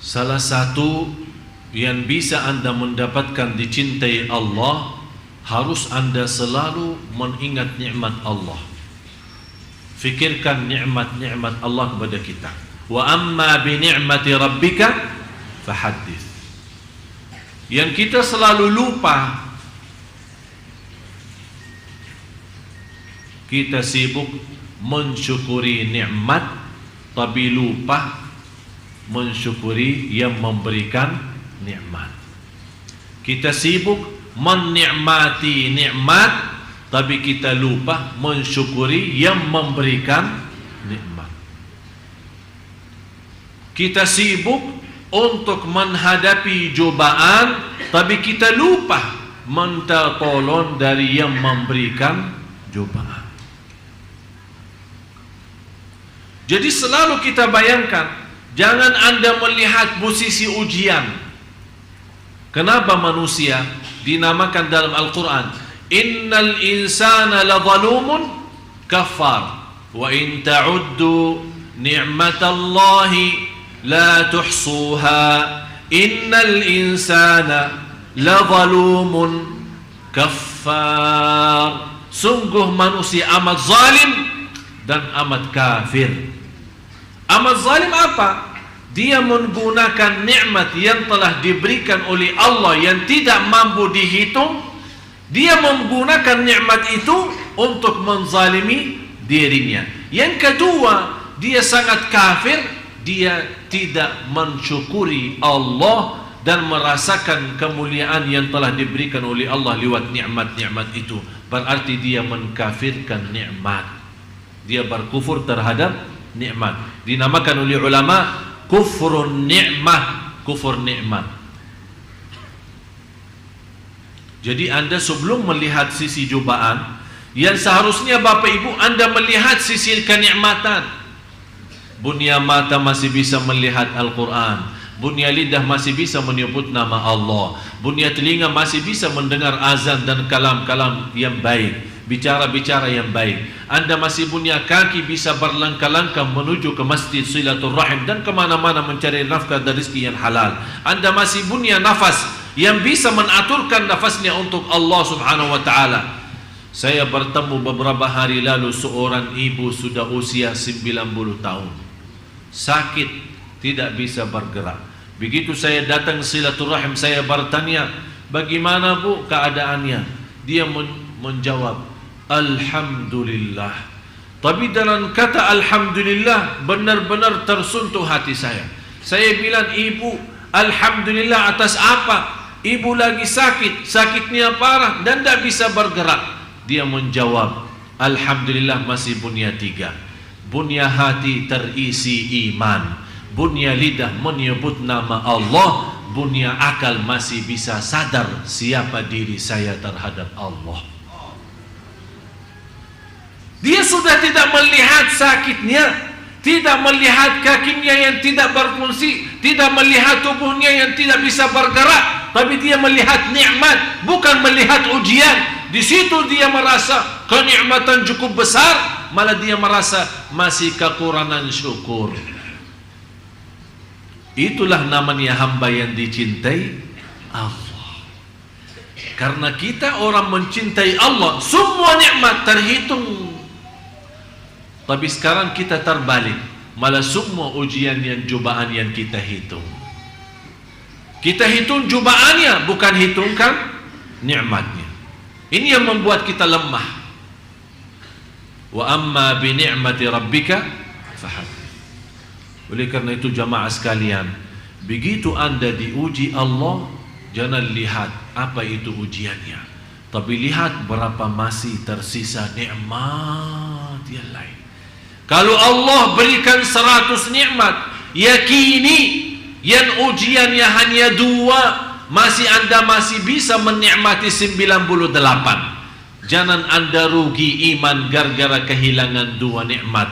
Salah satu yang bisa Anda mendapatkan dicintai Allah, harus Anda selalu mengingat nikmat Allah. Fikirkan nikmat-nikmat Allah kepada kita. Wa amma bi ni'mati rabbika fahaddits. Yang kita selalu lupa, kita sibuk mensyukuri nikmat tapi lupa mensyukuri yang memberikan nikmat. Kita sibuk menikmati nikmat tapi kita lupa mensyukuri yang memberikan nikmat. Kita sibuk untuk menghadapi cobaan tapi kita lupa minta tolong dari yang memberikan cobaan. Jadi selalu kita bayangkan, jangan Anda melihat posisi ujian. Kenapa manusia dinamakan dalam Al-Quran, innal insana ladzalumun kafar wa in ta'uddu ni'matallahi la tuhsuha innal insana ladzalumun kafar. Sungguh manusia amat zalim dan amat kafir. Amat zalim apa? Dia menggunakan nikmat yang telah diberikan oleh Allah yang tidak mampu dihitung. Dia menggunakan nikmat itu untuk menzalimi dirinya. Yang kedua, dia sangat kafir. Dia tidak mensyukuri Allah dan merasakan kemuliaan yang telah diberikan oleh Allah lewat nikmat-nikmat itu. Berarti dia mengkafirkan nikmat. Dia berkufur terhadap nikmat. Dinamakan oleh ulama kufrun ni'mah, kufur nikmat. Jadi Anda sebelum melihat sisi cobaan, yang seharusnya Bapak Ibu Anda melihat sisi kenikmatan. Bunya mata masih bisa melihat Al-Quran, bunya lidah masih bisa menyebut nama Allah, bunya telinga masih bisa mendengar azan dan kalam-kalam yang baik, bicara-bicara yang baik. Anda masih punya kaki bisa berlangkah-langkah menuju ke masjid silaturrahim dan kemana-mana mencari nafkah dan rezeki yang halal. Anda masih punya nafas yang bisa menaturkan nafasnya untuk Allah subhanahu wa ta'ala. Saya bertemu beberapa hari lalu seorang ibu sudah usia 90 tahun, sakit, tidak bisa bergerak. Begitu saya datang silaturrahim, saya bertanya, bagaimana Bu keadaannya? Dia menjawab, alhamdulillah. Tapi dalam kata alhamdulillah benar-benar tersentuh hati saya. Saya bilang, ibu, alhamdulillah atas apa? Ibu lagi sakit, sakitnya parah dan tidak bisa bergerak. Dia menjawab, alhamdulillah masih bunya 3. Bunya hati terisi iman, bunya lidah menyebut nama Allah, bunya akal masih bisa sadar siapa diri saya terhadap Allah. Dia sudah tidak melihat sakitnya, tidak melihat kakinya yang tidak berfungsi, tidak melihat tubuhnya yang tidak bisa bergerak, tapi dia melihat nikmat, bukan melihat ujian. Di situ dia merasa kenikmatan cukup besar, malah dia merasa masih kekurangan syukur. Itulah namanya hamba yang dicintai Allah. Karena kita orang mencintai Allah, semua nikmat terhitung. Tapi sekarang kita terbalik, malah semua ujian yang cobaan yang kita hitung. Kita hitung cobaannya, bukan hitungkan nikmatnya. Ini yang membuat kita lemah. Wa amma bi ni'mati rabbika fahaddits. Oleh karena itu jamaah sekalian, begitu Anda diuji Allah, jangan lihat apa itu ujiannya, tapi lihat berapa masih tersisa nikmat yang lain. Kalau Allah berikan 100 nikmat, yakini yang ujiannya hanya 2, Anda masih bisa menikmati 98. Jangan Anda rugi iman gara-gara kehilangan 2 nikmat.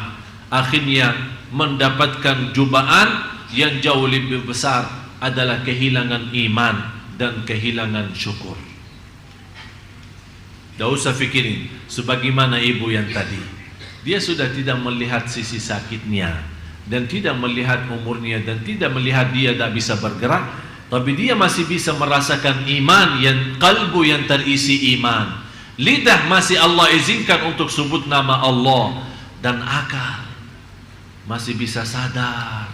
Akhirnya mendapatkan cobaan yang jauh lebih besar adalah kehilangan iman dan kehilangan syukur. Tidak usah pikirin sebagaimana ibu yang tadi. Dia sudah tidak melihat sisi sakitnya, dan tidak melihat umurnya dan tidak melihat dia tak bisa bergerak, tapi dia masih bisa merasakan iman, yang kalbu yang terisi iman, lidah masih Allah izinkan untuk sebut nama Allah, dan akal masih bisa sadar.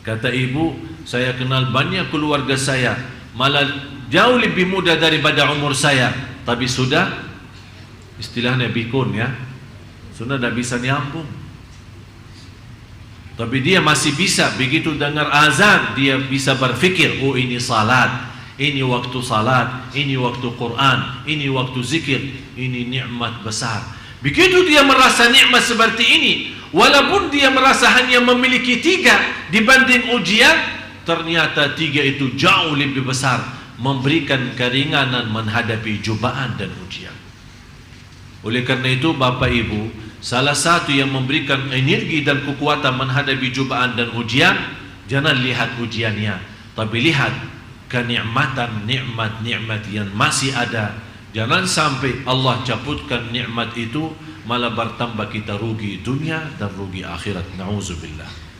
Kata ibu, saya kenal banyak keluarga saya malah jauh lebih muda daripada umur saya, tapi sudah istilahnya bikun ya, sudah tidak bisa nyambung. Tapi dia masih bisa, begitu dengar azan dia bisa berfikir, oh ini salat, ini waktu salat, ini waktu Quran, ini waktu zikir, ini nikmat besar. Begitu dia merasa nikmat seperti ini, walaupun dia merasa hanya memiliki 3 dibanding ujian, ternyata 3 itu jauh lebih besar, memberikan keringanan menghadapi cobaan dan ujian. Oleh karena itu Bapak Ibu, salah satu yang memberikan energi dan kekuatan menghadapi cobaan dan ujian, jangan lihat ujiannya, tapi lihat kenikmatan, nikmat-nikmat yang masih ada. Jangan sampai Allah cabutkan nikmat itu, malah bertambah kita rugi dunia dan rugi akhirat. Na'udzubillah.